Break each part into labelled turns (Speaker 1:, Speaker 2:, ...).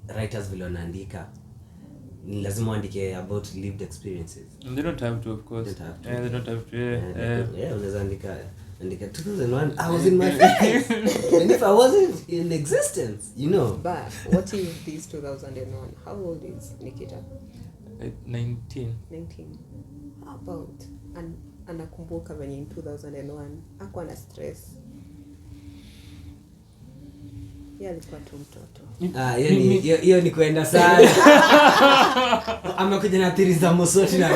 Speaker 1: writers vile wanaandika ni lazima waandike about lived experiences.
Speaker 2: And they don't have to, of course. They don't have to.
Speaker 1: Unaweza andika 2001 I was in my face. And if I wasn't in existence, you know.
Speaker 3: But what is this 2001? How old is Nikita?
Speaker 2: 19.
Speaker 3: How about anakumbuka venye in 2001 hakuwa na stress. Alikuwa tu mtoto.
Speaker 1: Hiyo ni kwenda sana. Amekuja na theories za Mosoti na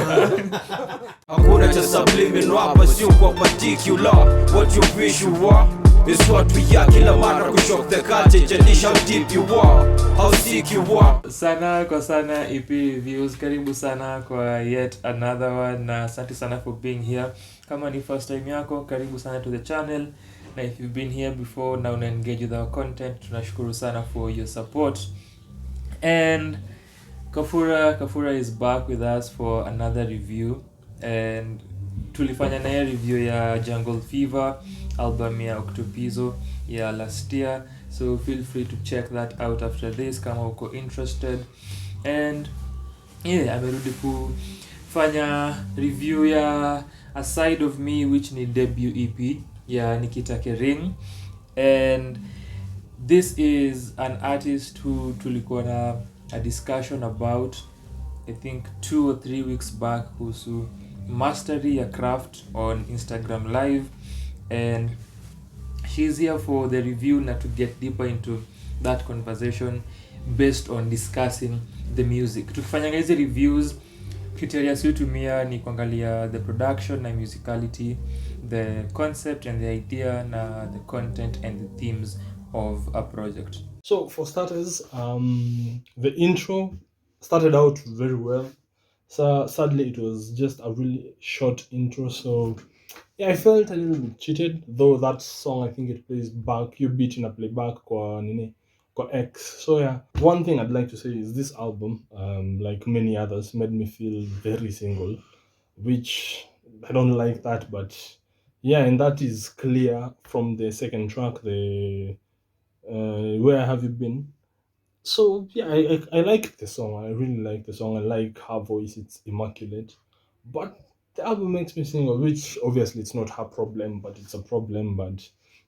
Speaker 4: hakuna cha subliminal hapa, sio kwa particular. What you wish you are is what we are. Kila mara kushock the culture, jadisha how deep you are, how sick you are.
Speaker 2: Sana kwa sana EP reviews, karibu sana kwa yet another one, na asante sana for being here. Kama ni first time yako, karibu sana to the channel. Na if you've been here before na una engage with our content, tunashukuru sana for your support. And Kafura is back with us for another review, and tulifanya naye review ya Jungle Fever album ya Octopizo ya last year, so feel free to check that out after this kama uko interested. And amerudi kufanya review ya A Side of Me, which ni debut EP ya Nikita Kering. And this is an artist who tulikuwa na a discussion about, I think 2 or 3 weeks back, kuhusu mastery ya craft on Instagram live, and she's here for the review na to get deeper into that conversation based on discussing the music. Tukifanya hizi reviews, criteria siutumia ni kuangalia the production na musicality, the concept and the idea, na the content and the themes of a project.
Speaker 5: So for starters, the intro started out very well. So sadly, it was just a really short intro. So I felt a little bit cheated, though that song, I think it plays back, you beat in a playback kwa X. So one thing I'd like to say is this album, like many others, made me feel very single, which I don't like that, but and that is clear from the second track, the Where Have You Been? So I like the song. I really like the song. I like her voice. It's immaculate. But the album makes me single, which obviously it's not her problem, but it's a problem. But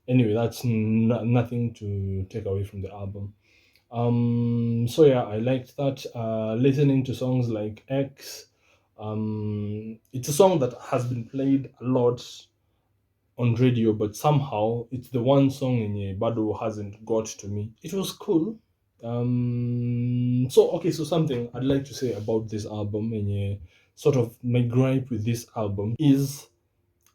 Speaker 5: anyway, that's nothing to take away from the album. So I liked that. Listening to songs like X. It's a song that has been played a lot on radio, but somehow it's the one song in Bado hasn't got to me. It was cool. So something I'd like to say about this album, and sort of my gripe with this album is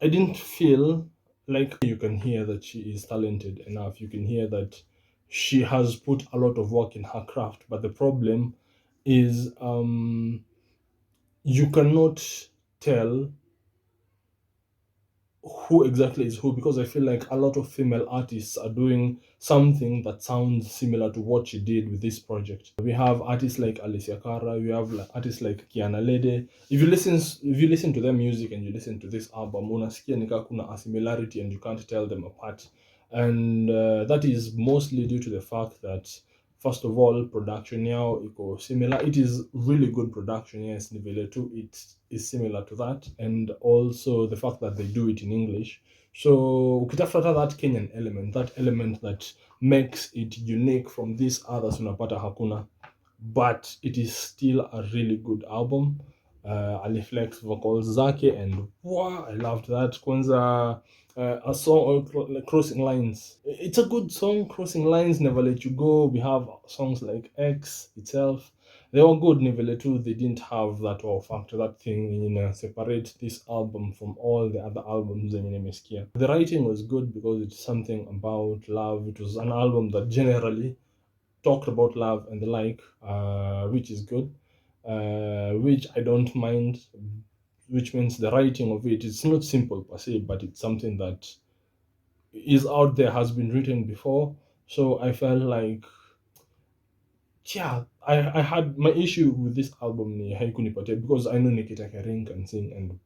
Speaker 5: I didn't feel like you can hear that she is talented enough. You can hear that she has put a lot of work in her craft, but the problem is you cannot tell who exactly is who, because I feel like a lot of female artists are doing something that sounds similar to what she did with this project. We have artists like Alicia Cara, we have artists like Kiana Lede. If you listen to their music and you listen to this album, unasikia nika kuna a similarity and you can't tell them apart. And that is mostly due to the fact that, first of all, production now iko similar. It is really good production, yes, Nivele too. It is similar to that, and also the fact that they do it in English. So ukitafuta that Kenyan element, that element that makes it unique from these others, unapata hakuna, but it is still a really good album. Aliflex vocals zake, and wow, I loved that. Kwanza a song like Crossing Lines. It's a good song. Crossing Lines, Never Let You Go. We have songs like X itself. They were good. Never Let You. They didn't have that wow factor, that thing, separate this album from all the other albums in Nemeskia. The writing was good because it's something about love. It was an album that generally talked about love and the like, which is good, which I don't mind, which means the writing of it is not simple per se, but it's something that is out there, has been written before. So I felt like, I had my issue with this album, because I know Nikita Kering can sing and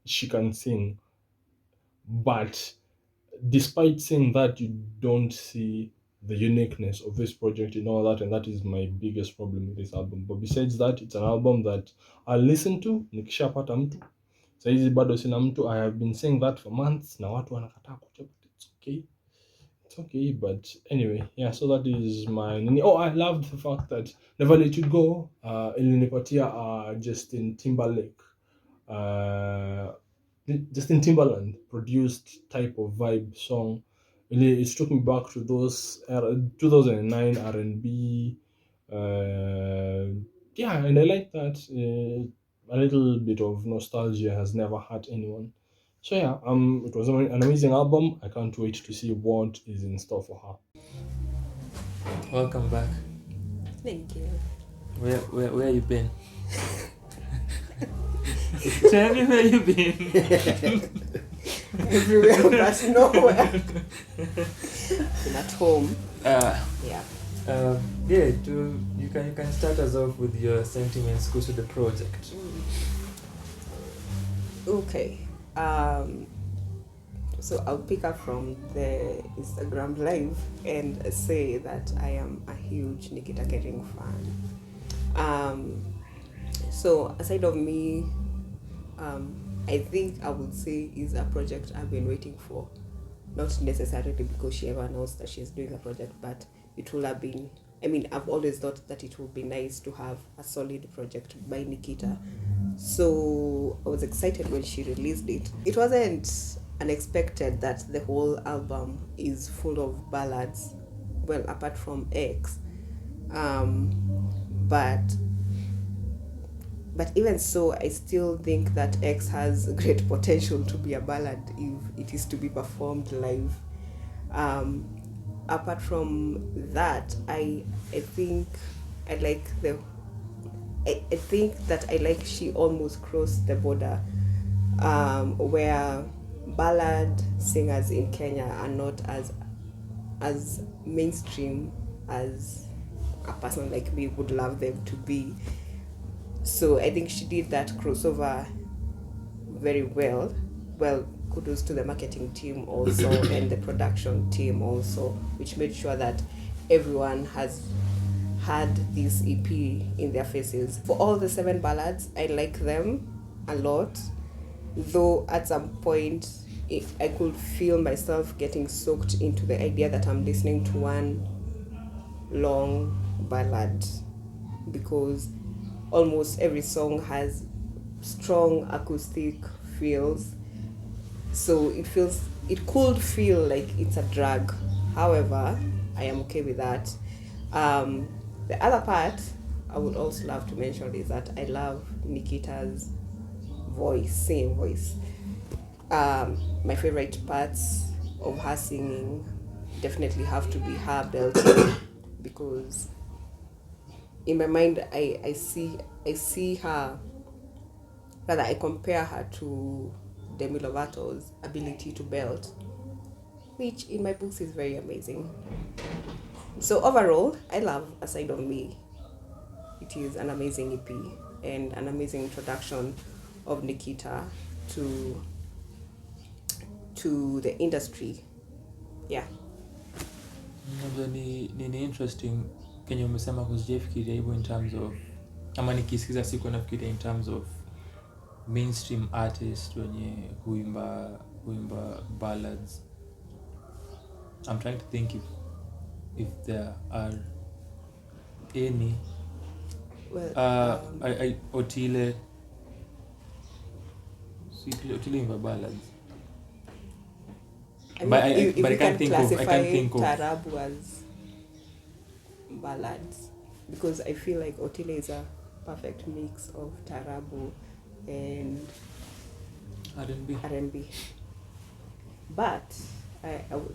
Speaker 5: she can sing, but despite saying that, you don't see the uniqueness of this project and all that, and that is my biggest problem with this album. But besides that, it's an album that I'll listen to nikishapata mtu. Saizi bado sina mtu. I have been saying that for months na watu wanakataa kucha, but it's okay. It's okay, but anyway, yeah, so that is my... Oh, I love the fact that Never Let You Go ilinipatia Justin Timberlake, Justin Timberland produced type of vibe song. It took me back to those 2009 R&B. Yeah, and I like that. A little bit of nostalgia has never hurt anyone. So yeah, it was an amazing album. I can't wait to see what is in store for her.
Speaker 2: Welcome back.
Speaker 3: Thank you.
Speaker 2: Where you been? Tell me where you been.
Speaker 3: Everywhere but nowhere. Been at home. Yeah.
Speaker 2: Yeah. You can start us off with your sentiments to the project.
Speaker 3: Okay. So I'll pick up from the Instagram live and say that I am a huge Nikita Kering fan. So aside of me, I think I would say is a project I've been waiting for. Not necessarily because she ever announced that she's doing a project, but it will have been... I mean, I've always thought that it would be nice to have a solid project by Nikita. So I was excited when she released it. It wasn't unexpected that the whole album is full of ballads, well, apart from X. But even so, I still think that X has great potential to be a ballad if it is to be performed live. Apart from that, I think I like I think that I like she almost crossed the border, where ballad singers in Kenya are not as mainstream as a person like me would love them to be. So I think she did that crossover very well. Well, kudos to the marketing team also and the production team also, which made sure that everyone has had this EP in their faces. For all the 7 ballads, I like them a lot, though at some point if I could feel myself getting soaked into the idea that I'm listening to one long ballad, because almost every song has strong acoustic feels, so it could feel like it's a drag. However, I am okay with that. The other part I would also love to mention is that I love Nikita's singing voice. My favorite parts of her singing definitely have to be her belting, because in my mind I see her, rather I compare her to Demi Lovato's ability to belt, which in my books is very amazing. So overall, I love A Side of Me. It is an amazing EP and an amazing introduction of Nikita to the industry. Yeah.
Speaker 2: Ni interesting kenye umesema kuzifikiria hivyo in terms of, ama nikisikiza siku nafikiria in terms of mainstream artists wenye huimba ballads. I'm trying to think if there are any.
Speaker 3: Well,
Speaker 2: Otile imba ballads.
Speaker 3: I mean,
Speaker 2: But
Speaker 3: if
Speaker 2: I
Speaker 3: you
Speaker 2: can't
Speaker 3: can
Speaker 2: think
Speaker 3: classify
Speaker 2: of
Speaker 3: Tarabu as ballads, because I feel like Otile is a perfect mix of Tarabu and R&B. But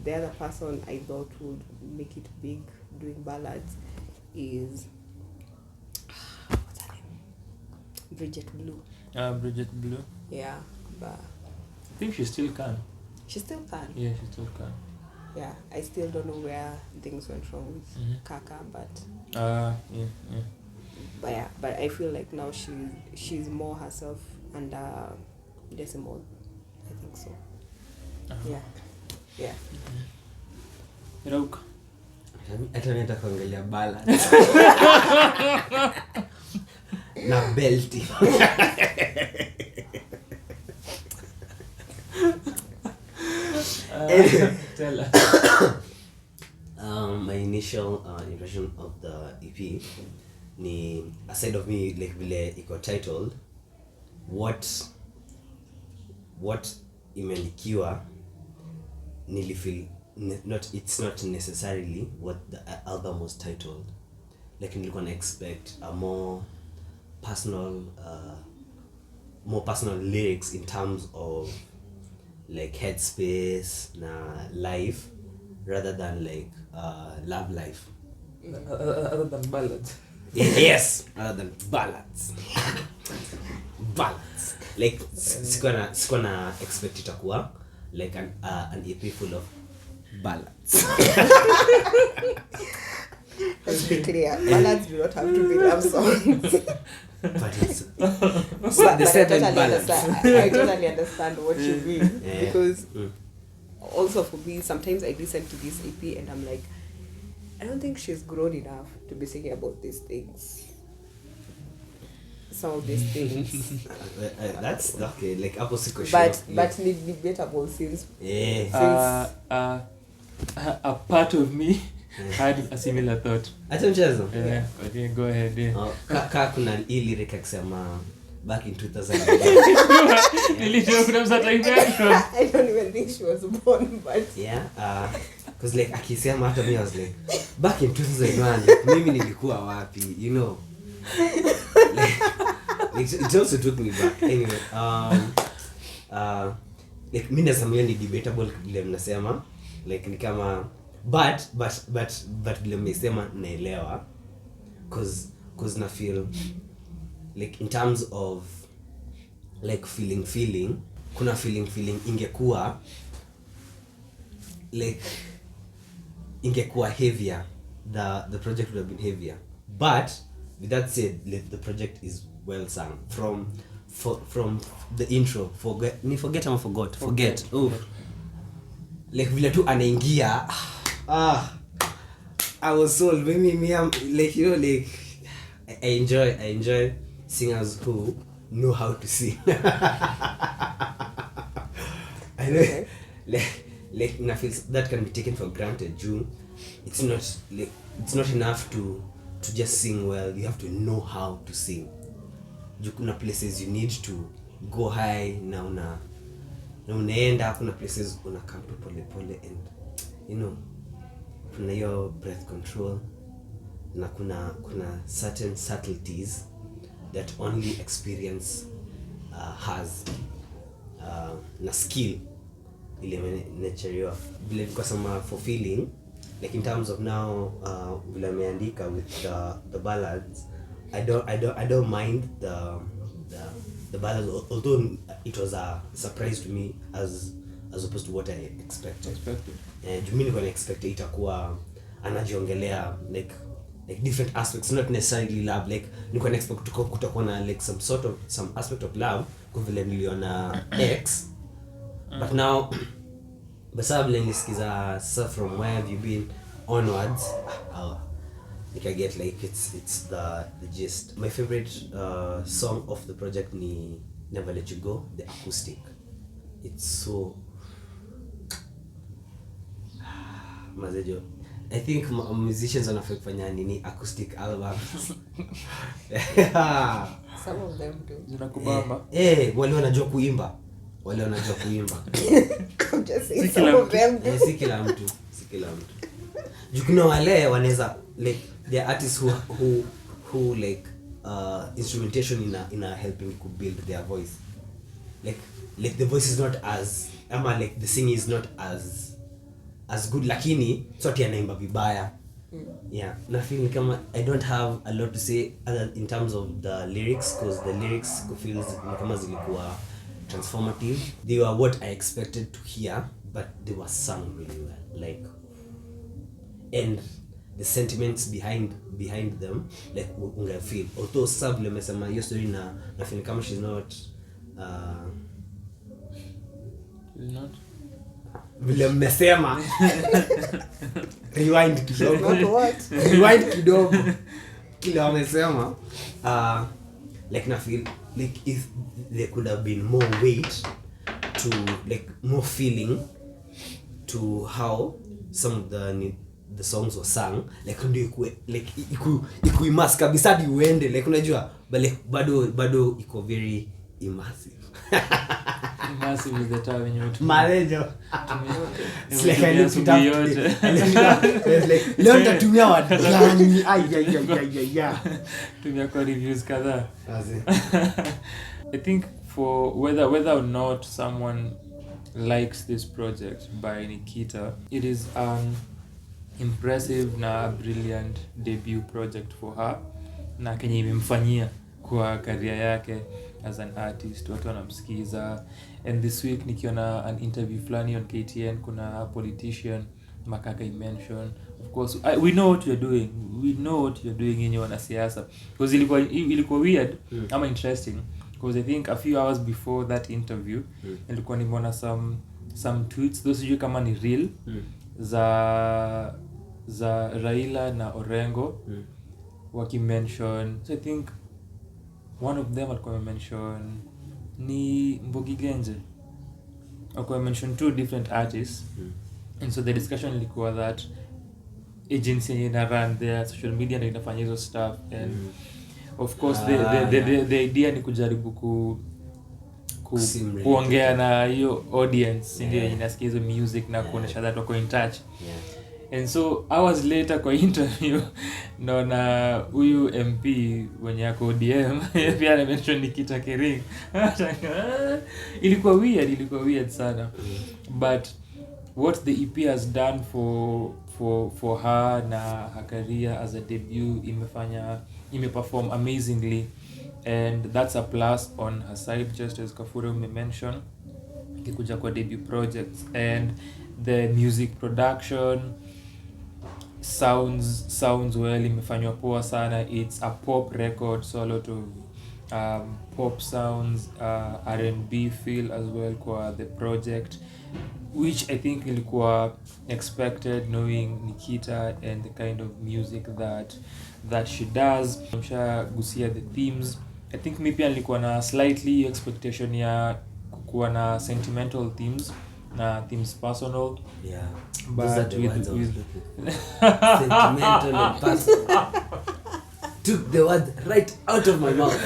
Speaker 3: the other person I thought would make it big doing ballads is what's her name? Bridget Blue.
Speaker 2: Bridget Blue.
Speaker 3: Yeah, but
Speaker 2: I think she still can.
Speaker 3: she still can.
Speaker 2: Yeah, she still can.
Speaker 3: Yeah, I still don't know where things went wrong with Kaka, but
Speaker 2: Yeah.
Speaker 3: but yeah, but I feel like now she's more herself under Decimal. I think so. Yeah.
Speaker 2: Rauk.
Speaker 1: hata mimi nataka kuangalia balance na belti.
Speaker 2: Tell us.
Speaker 1: My initial impression of the EP ni aside of me like vile iko titled what imelikiwa nilifeel it's not necessarily what the album was titled. Like nilikuwa na expect a more personal lyrics in terms of like headspace na life rather than like love life.
Speaker 2: Other than ballads.
Speaker 1: Yes, other than ballads. Ballads. Like sikuwa na expect itakuwa like an EP full of ballads.
Speaker 3: Let's be clear, ballads do not have to be love songs.
Speaker 1: But it's
Speaker 3: But
Speaker 1: the seven ballads.
Speaker 3: I totally understand what you mean.
Speaker 1: Yeah.
Speaker 3: Because also for me, sometimes I listen to this EP and I'm like, I don't think she's grown enough to be singing about these things. Some of these things.
Speaker 1: That's okay, like hapo siko sure.
Speaker 3: But ni debatable since
Speaker 1: Yeah.
Speaker 2: A part of me had a similar thought.
Speaker 1: Acha mchezo.
Speaker 2: Yeah, okay, go ahead. Yeah.
Speaker 1: Kaka kuna hii lyric akisema back in 2000.
Speaker 2: Nilijua kuna msata imeandikwa.
Speaker 3: I don't even think she was born, but
Speaker 1: Yeah, cause like akisema hata mimi I was like back in 2001 like, mimi nilikuwa wapi, you know. Like, it also took me back. Anyway, like mimi nasema hiyo ni debatable vile mnasema, like ni kama but vile mmesema naelewa cause na feel like in terms of like feeling kuna feeling ingekuwa like ingekuwa heavier, the project would have been heavier, but with that said like, the project is well sung from the intro. Forget oh like vile tu anaingia I was sold. Me like, you know, like I enjoy singers who know how to sing. I know,
Speaker 3: Okay.
Speaker 1: like I feel that can be taken for granted. June, it's not enough to just sing well. You have to know how to sing. Kuna places you need to go high na unaenda, kuna places una come to pole and you know kuna hiyo breath control na kuna certain subtleties that only experience has na skill ile natural vile kwa sama for feeling like in terms of now vile ameandika with the ballads. I don't mind the ballads, although it was a surprise to me as opposed to what I expected. Mimi nilikuwa na expect itakuwa anajiongelea like different aspects, not necessarily love. Like nilikuwa na expect kutakuwa na like some aspect of love kwa vile niliona X, but now basa vile nisikiza sasa from where have you been onwards, like I get like it's the gist. My favorite song of the project ni Never Let You Go, the acoustic. It's so mazejo. I think musicians wanafaa kufanya nini acoustic albums.
Speaker 3: some of them do.
Speaker 2: Zinakubamba.
Speaker 1: Wale wanajua kuimba.
Speaker 3: I'm just saying
Speaker 2: Si
Speaker 3: some
Speaker 2: kila
Speaker 3: of them do.
Speaker 1: Si kila mtu. Jukuna wale wanaweza like there are artists who like instrumentation in a helping to build their voice. Like the voice is not as like the singing is not as good, lakini sote anaimba vibaya. Yeah, na feel kama I don't have a lot to say other in terms of the lyrics, because the lyrics feels kama zilikuwa transformative. They were what I expected to hear, but they were sung really well, like, and the sentiments behind them, like unga feel. Although sub lemesema hiyo story na feel kama she's not vile mmesema rewind kidogo
Speaker 3: Not what?
Speaker 1: rewind kidogo kile wamesema like na feel like if there could have been more weight to like more feeling to how some of the songs were sung, like ndio ikue like ikuimas kabisa hadi uende like unajua but like bado iko very immersive.
Speaker 2: Immersive is the term when you
Speaker 1: Marejo. It's like I looked it up. It's like leo nitatumia word gani? Ay.
Speaker 2: tumia kwa reviews kadhaa.
Speaker 1: Azi.
Speaker 2: I think for whether or not someone likes this project by Nikita, it is an impressive na brilliant debut project for her na kenye imemfanyia kwa career yake as an artist. Watu wanamsikiza, and this week nikiona an interview flani on KTN, kuna politician Makaka mention, of course we know what you're doing yenye wanasiasa, because ilikuwa weird ama interesting, because I think a few hours before that interview nilikuwa nimeona some tweets, those sijui kama ni real, za Raila na Orengo wakimention, so I think one of them alikuwa mention ni Mbogi Genje, alikuwa mention two different artists, and so the discussion ilikuwa that agency ina run their social media na inafanya hizo stuff, and of course the idea ni kujaribu kuongea na hiyo audience ndio inasikia hizo music na kuonesha that wako in touch. And so hours later kwa interview naona huyu MP mwenye yako ODM pia amention Nikita Kering. Ilikuwa weird sana, but what the EP has done for her na her career as a debut, imeperform amazingly, and that's a plus on her side, just as Kafura mentioned ikikuja kwa debut projects. And the music production sounds well, imefanywa poa sana. It's a pop record, so a lot of pop sounds, R&B feel as well kwa the project, which I think ilikuwa expected knowing Nikita and the kind of music that she does. Mshagusia the themes. I think maybe nilikuwa na slightly expectation ya kuwa na sentimental themes na themes personal,
Speaker 1: But
Speaker 2: with
Speaker 1: sentimental and personal. Took the word right out of my mouth.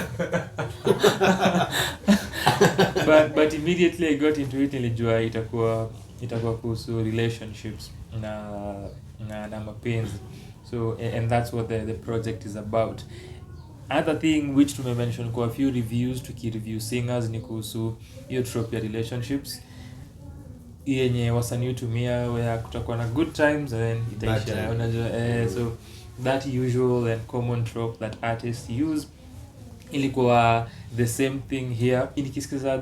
Speaker 2: but immediately I got into it, nilijua itakuwa kuhusu relationships na mapenzi. So and that's what the project is about. Another thing which to mention kwa a few reviews, tukireview singers, ni kuhusu hiyo trope ya relationships yenye wasanii tumia, where kutakuwa na good times and then itaisha, unajua so that usual and common trope that artists use ilikuwa the same thing here. Nikisikiza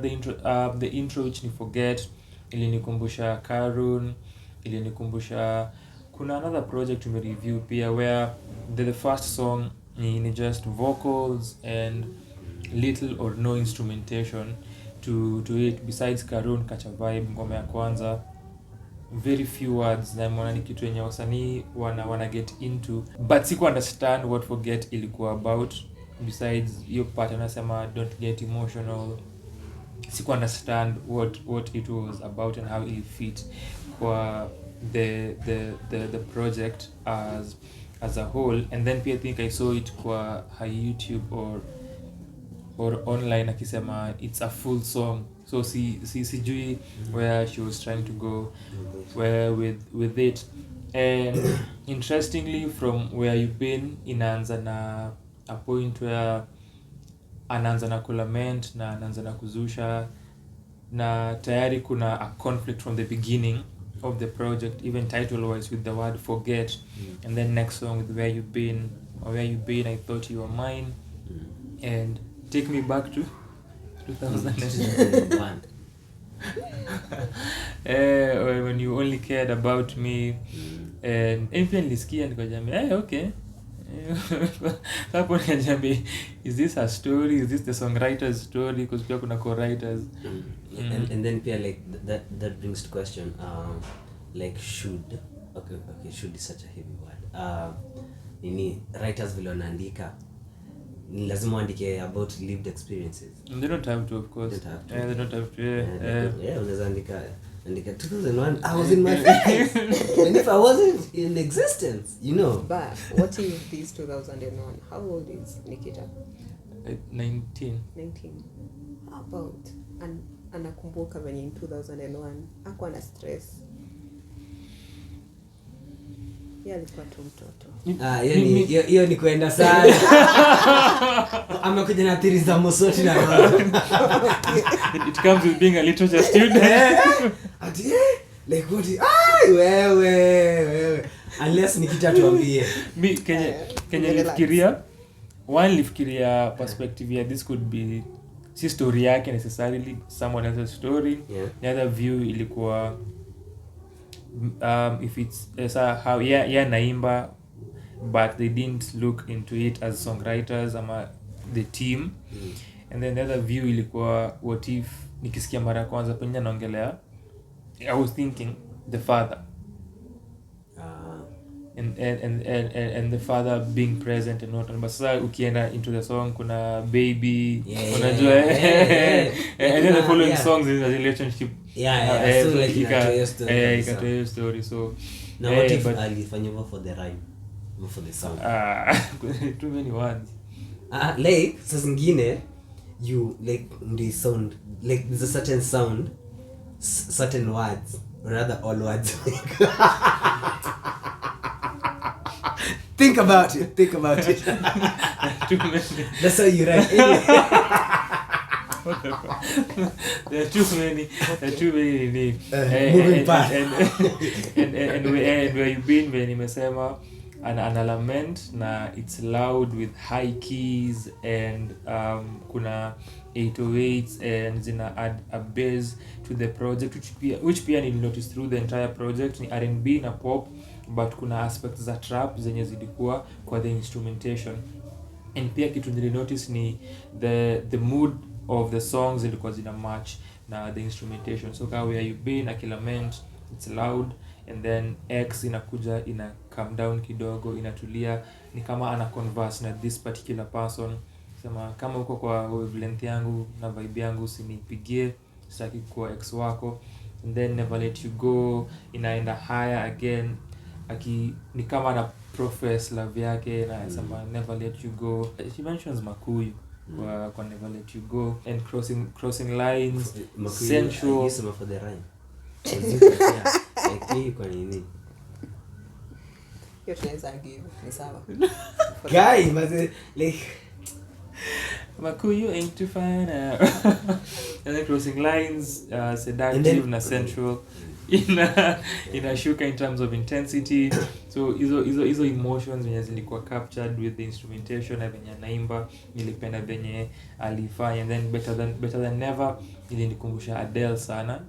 Speaker 2: the intro which ni Forget, ilinikumbusha Karun, ilinikumbusha kuna another project we review pia where the first song ni just vocals and little or no instrumentation to it. Besides Karun Kacha Vibe, ngoma ya kwanza, very few words, na mbona ni kitu yenye wasanii wana get into, but siku understand what Forget ilikuwa about. Besides hiyo part anasema don't get emotional, siku understand what it was about and how it fit kwa the project as a whole. And then I think I saw it kwa her YouTube or online akisema it's a full song, so sijui where she was trying to go where with it. And interestingly, from where you've been, inaanza na a point where anaanza na kulament na anaanza na kuzusha, na tayari kuna a conflict from the beginning of the project, even title wise, with the word forget. And then next song with where you've been, I thought you were mine, and take me back to 2001. When you only cared about me. And pia nilisikia nikajambia okay, Hapo niambie, is this a story, is this the songwriter's story, because pia kuna co-writers.
Speaker 1: And then pia like that brings to question like should should is such a heavy word. Nini writers vile wanaandika ni lazima waandike about lived experiences.
Speaker 2: They don't have to, of course. They don't have to.
Speaker 1: Unaweza andika 2001 I was in my 50s and if I wasn't in existence, you know.
Speaker 3: But what if this 2001? How old is Nikita?
Speaker 2: 19.
Speaker 3: 19. How about anakumbuka venye in 2001 hakuwa na stress. Yeye alikuwa tu mtoto.
Speaker 1: Hiyo ni kuenda sana. Amekuja na theories za Mosoti na
Speaker 2: It comes with being a literature student.
Speaker 1: Like what? Wewe. Unless Nikita tuambie.
Speaker 2: Mi Kenya nilifikiria perspective ya this could be si story yake necessarily, someone else's story.
Speaker 1: Yeah.
Speaker 2: The other view ilikuwa if it's how naimba, but they didn't look into it as songwriters ama the team. And then the other view ilikuwa what if nikisikia mara ya kwanza penye naongelea, I was thinking the father and the father being present and not, but sasa ukienda into the song kuna baby, unajua and then the following songs is a relationship.
Speaker 1: So like
Speaker 2: ikatoa story. So
Speaker 1: now what if alifanya for the rhyme, not for the sound?
Speaker 2: Too many words.
Speaker 1: Like sasa zingine you like the sound, like there's a certain sound, certain words, or rather all words. Think about it.
Speaker 2: Too many.
Speaker 1: That's how you write.
Speaker 2: There are too many
Speaker 1: moving parts.
Speaker 2: And where you been when nimesema an lament na it's loud with high keys and kuna 808s and zina add a bass to the project, which pia nili notice through the entire project. Ni R&B na pop, but kuna aspects za trap zenye zilikuwa kwa the instrumentation. And pia kitu nili notice ni the mood of the songs zilikuwa zina match na the instrumentation. So kama Where You Been, Akilament, it's loud, and then X inakuja ina calm down kidogo, inatulia, ni kama ana converse na this particular person. Sema kama uko kwa wavelength yangu na vibe yangu usinipigie, sitaki kuwa ex wako. And then Never Let You Go inaenda higher again, ni kama ana profess love yake na sema Never Let You Go. She mentions Makuyu kwa Never Let You Go, and crossing lines, sensual.
Speaker 1: Yes, for the rhyme. Like kwa nini?
Speaker 3: Hiyo tunaweza give ni sawa.
Speaker 1: Guy, but like
Speaker 2: Makuyu ain't to find out. And then crossing lines, seductive na sensual. Inashuka in terms of intensity. So hizo emotions zenye zilikuwa captured with the instrumentation na venye naimba, nilipenda venye alifanya. And then better than never ilinikumbusha Adele sana.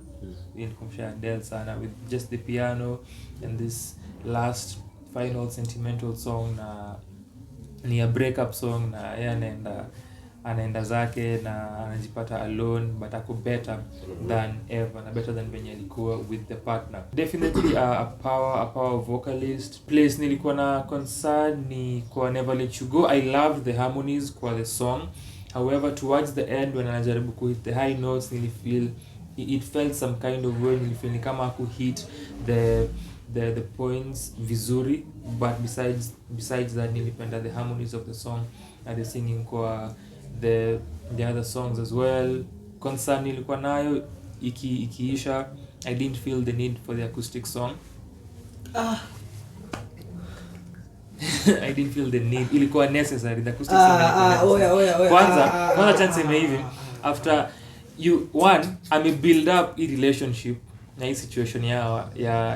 Speaker 2: With just the piano and this last final sentimental song na ni a breakup song na yeye anaenda zake na anajipata alone, but ako better than ever na better than venye alikuwa with the partner. Definitely a power vocalist. Place nilikuwa na concern ni kwa Never Let You Go. I loved the harmonies kwa the song. However, towards the end when anajaribu kuhit the high notes, nilifeel it felt some kind of way. Nilifeel ni kama hit the points vizuri, but besides that nilipenda the harmonies of the song and the singing kwa the other songs as well. Concern nilikuwa nayo ikiisha, I didn't feel the need for the acoustic song. I didn't feel the need, ilikuwa necessary the acoustic song. Kwanza chance hivi, after you build up a relationship na hii situation ya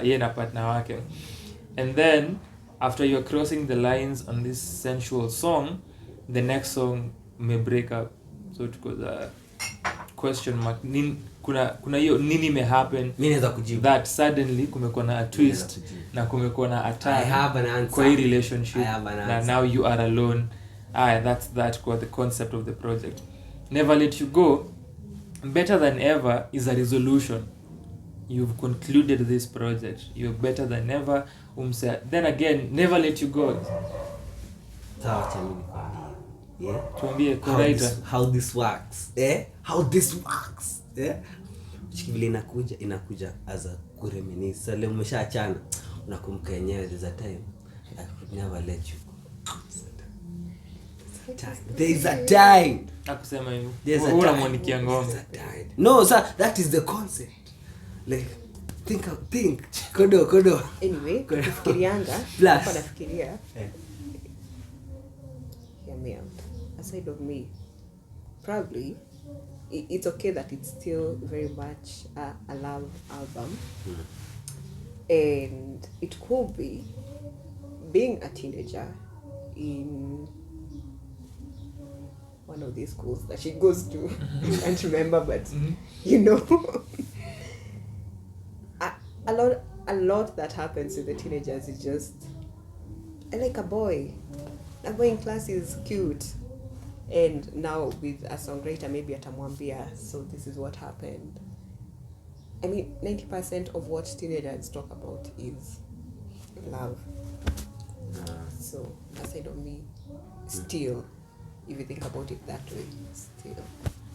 Speaker 2: yeye na partner wake, and then after you're crossing the lines on this sensual song, the next song may break up. So question mark kuna hiyo nini imehappen
Speaker 1: Mimi naweza kujibu.
Speaker 2: that suddenly kumekuwa na a twist
Speaker 1: kujibu.
Speaker 2: na kumekuwa na a
Speaker 1: I
Speaker 2: turn
Speaker 1: have an answer.
Speaker 2: kwa hii relationship
Speaker 1: I have an
Speaker 2: na
Speaker 1: answer.
Speaker 2: now you are alone. That's that kwa the concept of the project. Never Let You Go, better than ever, is a resolution. You've concluded this project, you're better than ever. Then again, Never Let You Go,
Speaker 1: Sawa, acha mimi nikwambie. Yeah.
Speaker 2: tuambie co-writer.
Speaker 1: How this works. How this works. Vile inakuja as a kureminisce. So leo umeshaachana, unakumbuka yenyewe there's a time I could never let you go. There's a time.
Speaker 2: Akusema hivyo.
Speaker 1: There's a
Speaker 2: Wewe
Speaker 1: time.
Speaker 2: unamwanikia ngoma.
Speaker 1: There's a time. No, sir, that is the concept. Like think. Kodo.
Speaker 3: Anyway, kufikirianga,
Speaker 1: Plus.
Speaker 3: hapa nafikiria.
Speaker 1: Yeah.
Speaker 3: Hear me out. Aside of me, probably it's okay that it's still very much a love album. And it could be being a teenager in one of these schools that she goes to. I can't remember, but you know, a lot that happens with the teenagers is just, I like a boy. A boy in class is cute. And now with a songwriter, maybe atamwambia, so this is what happened. I mean, 90% of what teenagers talk about is love. So, aside of me, still, if you think about it that way, still.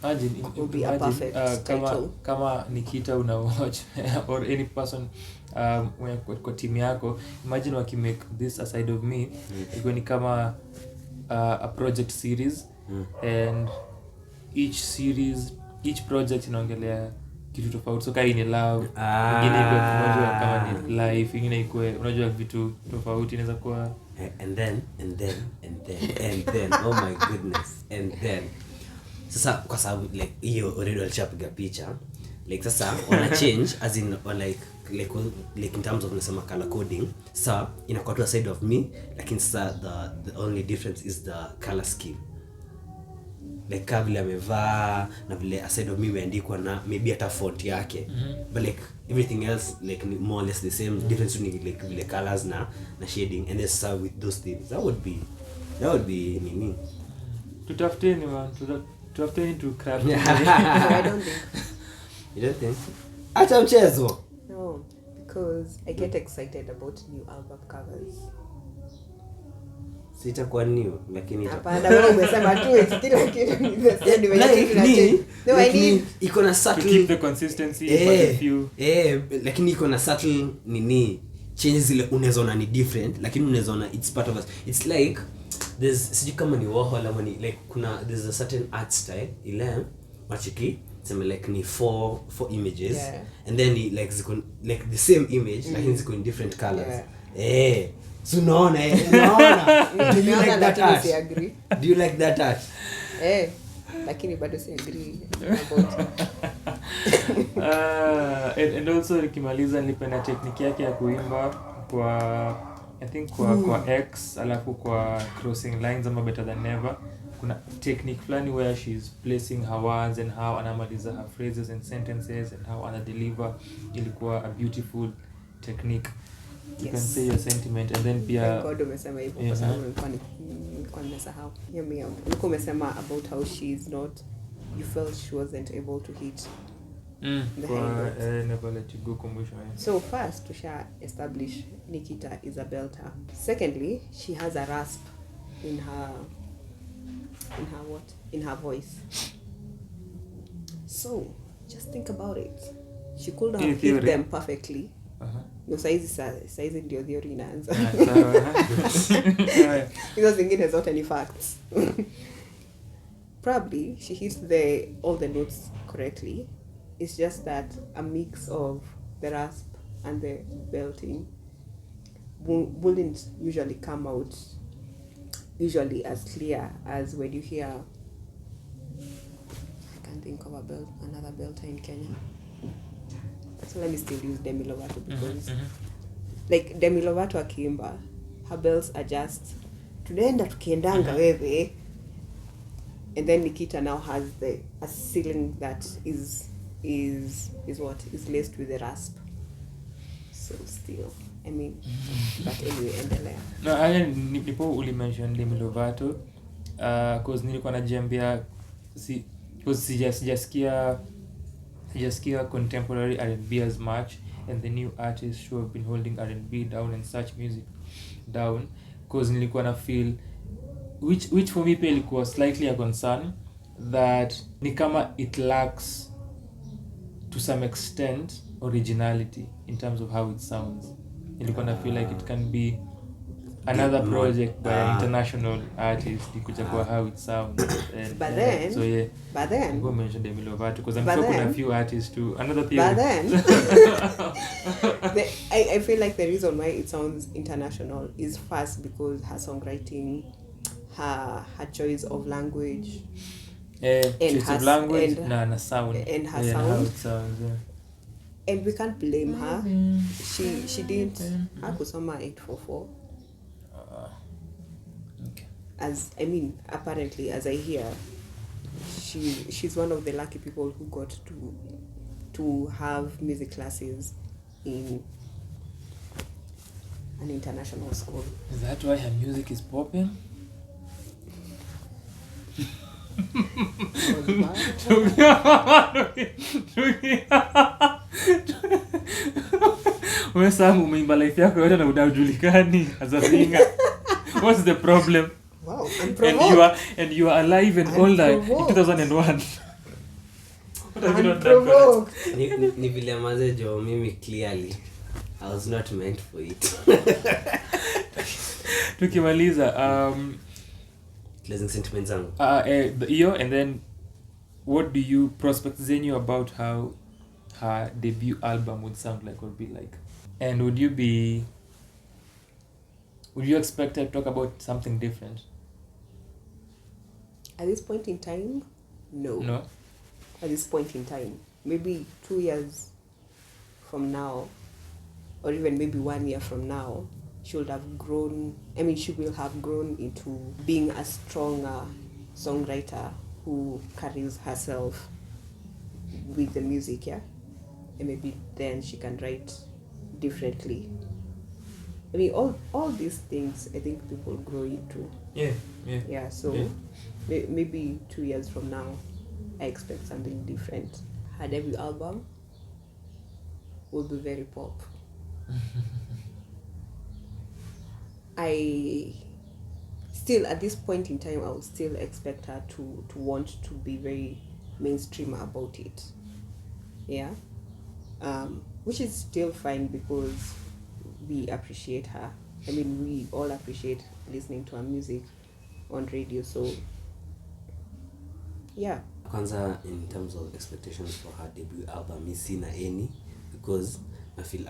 Speaker 2: Imagine,
Speaker 3: Will be a perfect title.
Speaker 2: Kama Nikita una watch or any person kwa team yako, imagine wakimake this Aside of Me, iko ni kama a project series, and each project inaongelea kitu tofauti. So kama ni love, ingine iko unajua kama ni life, ingine iko unajua vitu tofauti, inaweza kuwa
Speaker 1: And then oh my goodness, and then sasa kwa sababu like hiyo already walishapiga picha, like sasa wana change as in or like in terms of nasema color coding. So inakuwa tu Aside of Me, lakini sasa the only difference is the color scheme. Like kabla amevaa na vile Aside of Me imeandikwa na maybe hata font yake, but like everything else like more or less the same. Difference ni like vile colors na shading, and then so with those things that would be nini.
Speaker 2: tutafuteni man, tutafuteni to craft.
Speaker 3: No, I don't think.
Speaker 1: You don't think? Acha mchezo.
Speaker 3: No, because I get excited about new album covers.
Speaker 1: Sitakuwa new lakini
Speaker 3: Hapana, wewe umesema tu it's still kitu ni the same way. No, I need
Speaker 1: iko na
Speaker 2: To
Speaker 1: subtle
Speaker 2: keep the consistency, but if you
Speaker 1: lakini iko na subtle nini changes zile unazoona ni different, lakini unazoona it's part of us. It's like there's sijui kama ni Warhol ama ni like there's a certain art style ile machiki sema like ni four images,
Speaker 3: Yeah.
Speaker 1: and then like ziko like the same image lakini ziko in different colors. So unaona do you like that art? Do you like that art?
Speaker 3: Lakini bado si agree about
Speaker 2: and also nikimaliza nilipenda technique yake ya kuimba kwa I think kwa X, alafu kwa Crossing Lines ama Better Than Never kuna technique flani where she's placing her words and how anamaliza her phrases and sentences and how ana deliver. Ilikuwa a beautiful technique. You can say your sentiment, and then pia
Speaker 3: God umesema hivyo kwa sababu nilikuwa nimesahau. Ulikuwa umesema about how she's not, you felt she wasn't able to hit the
Speaker 2: kwa
Speaker 3: high notes.
Speaker 2: Never Let You Go kumbusha.
Speaker 3: So first, tusha establish Nikita is a belter. Secondly, she has a rasp in her voice. So just think about it. She could have hit them perfectly. No, saizi ndio theory inaanza. Hizo zingine zote ni facts. Probably she hits all the notes correctly. It's just that a mix of the rasp and the belting wouldn't usually come out usually as clear as when you hear, I can't think of another belter in Kenya. So let me still use Demi Lovato because like Demi Lovato akiimba, her bells are just tunaenda tukiendanga wewe. and then Nikita now has a ceiling that is laced with a rasp. So still, I mean, but anyway, endelea.
Speaker 2: No, I nipo uli mention Demi Lovato, cause nilikuwa najiambia cause sijasikia contemporary R&B as much, and the new artists who have been holding R&B down and such music down, cause nilikuwa na feel which for me pia ilikuwa slightly a concern that ni kama it lacks to some extent originality in terms of how it sounds. Nilikuwa na feel like it can be another project by an international artist ikuja kwa how it sounds. And,
Speaker 3: But then,
Speaker 2: so yeah,
Speaker 3: but then,
Speaker 2: go mention Demi Lovato because I'm
Speaker 3: but
Speaker 2: sure
Speaker 3: then-
Speaker 2: kuna a few artists too. Another theory.
Speaker 3: but then, I feel like the reason why it sounds international is first because her songwriting, her choice of language,
Speaker 2: Choice
Speaker 3: her
Speaker 2: of language
Speaker 3: and-
Speaker 2: na sound.
Speaker 3: and her
Speaker 2: Yeah,
Speaker 3: sound.
Speaker 2: how it sounds, yeah.
Speaker 3: and we can't blame her. She didn't hakusoma 844.
Speaker 2: Okay.
Speaker 3: As I mean, apparently, as I hear, she's one of the lucky people who got to have music classes in an international school.
Speaker 2: Is that why her music is popping? Wewe Sam umeimba life yako yote na udajulikani as a singer. What's the problem?
Speaker 3: Wow, I'm
Speaker 2: And
Speaker 3: provoked.
Speaker 2: you are alive and
Speaker 3: I'm
Speaker 2: older in
Speaker 3: provoked.
Speaker 2: 2001. What have you
Speaker 3: I'm
Speaker 2: not done for us?
Speaker 3: provoked.
Speaker 1: ni vile maze jo mimi clearly I was not meant for it.
Speaker 2: Tukimaliza
Speaker 1: Closing sentiments zangu.
Speaker 2: hiyo, and then what do you prospect zenyu about how her debut album would sound like or be like? And would you expect her to talk about something different?
Speaker 3: At this point in time, no.
Speaker 2: No?
Speaker 3: At this point in time, maybe 2 years from now, or even maybe 1 year from now, she will have grown into being a stronger songwriter who carries herself with the music, yeah? And maybe then she can write differently. I mean, all these things, I think people grow into.
Speaker 2: Yeah.
Speaker 3: Yeah, so
Speaker 2: Yeah.
Speaker 3: Maybe 2 years from now, I expect something different. Her debut album will be very pop. I still, at this point in time, I would still expect her to want to be very mainstream about it. Yeah. Which is still fine because we appreciate her. I mean, we all appreciate listening to her music on radio, so yeah.
Speaker 1: Kwanza in terms of expectations for her debut album mi sina any because I feel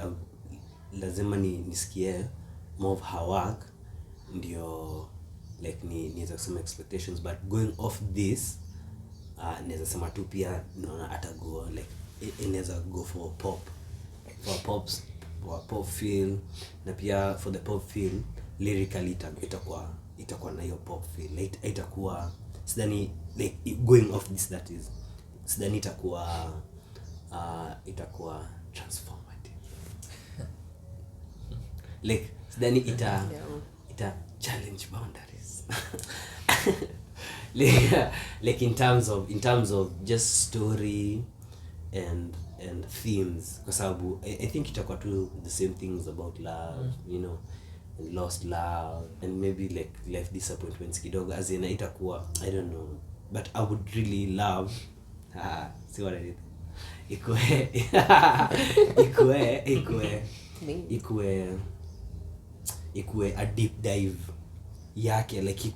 Speaker 1: lazima nisikie more of her work ndio like niweza kusema expectations, but going off this naweza sema tu pia naona atago like inaweza go for pop feel, na pia for the pop feel lyrically itakuwa na hiyo pop feel, like itakuwa sidhani like going off this, that is sidhani itakuwa transformative like sidhani ita challenge boundaries like in terms of just story and themes, kwa sababu I think itakuwa tu the same things about love, you know, and lost love and maybe like life disappointments kidogo, as in itakuwa I don't know, but I would really love see what I did ikue a deep dive yake, like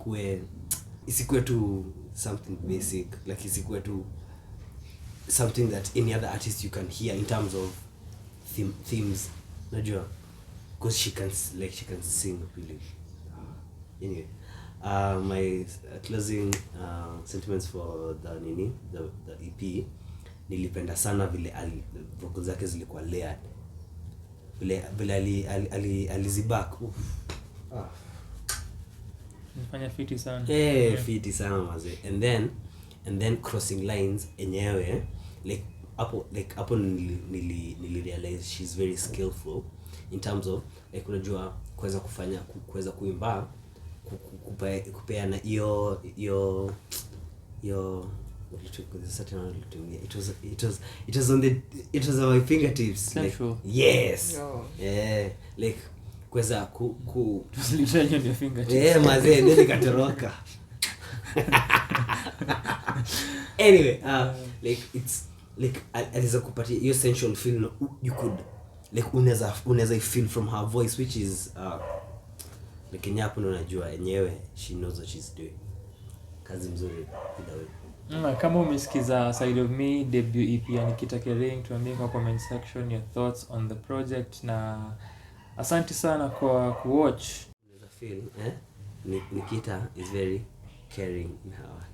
Speaker 1: isikuwe tu something basic, like isikuwe tu something that any other artist you can hear in terms of themes, najua, because she can sing really. Anyway, my closing sentiments for the EP, nilipenda sana vile vocals zake zilikuwa layered, vile alizibak
Speaker 2: Nifanya fiti sana.
Speaker 1: Fiti sana maze. And then crossing lines enyewe like hapo nili realize she's very skillful in terms of like unajua kuweza kuimba kupeana hiyo it was on my fingertips like, yes. Yeah, like kuweza
Speaker 2: it was literally on your fingertips.
Speaker 1: Maze ndio nikatoroka. Anyway, like it's like aliza kupatia hiyo sensual feel you could like unaweza feel from her voice which is like nyapo unajua enyewe she knows what she's doing. Kazi mzuri
Speaker 2: bila kama umesikiza Side of Me debut EP ya Nikita Kering, tuambie kwa comment section your thoughts on the project, na asante sana kwa kuwatch.
Speaker 1: Unaweza feel Nikita is very caring in her work.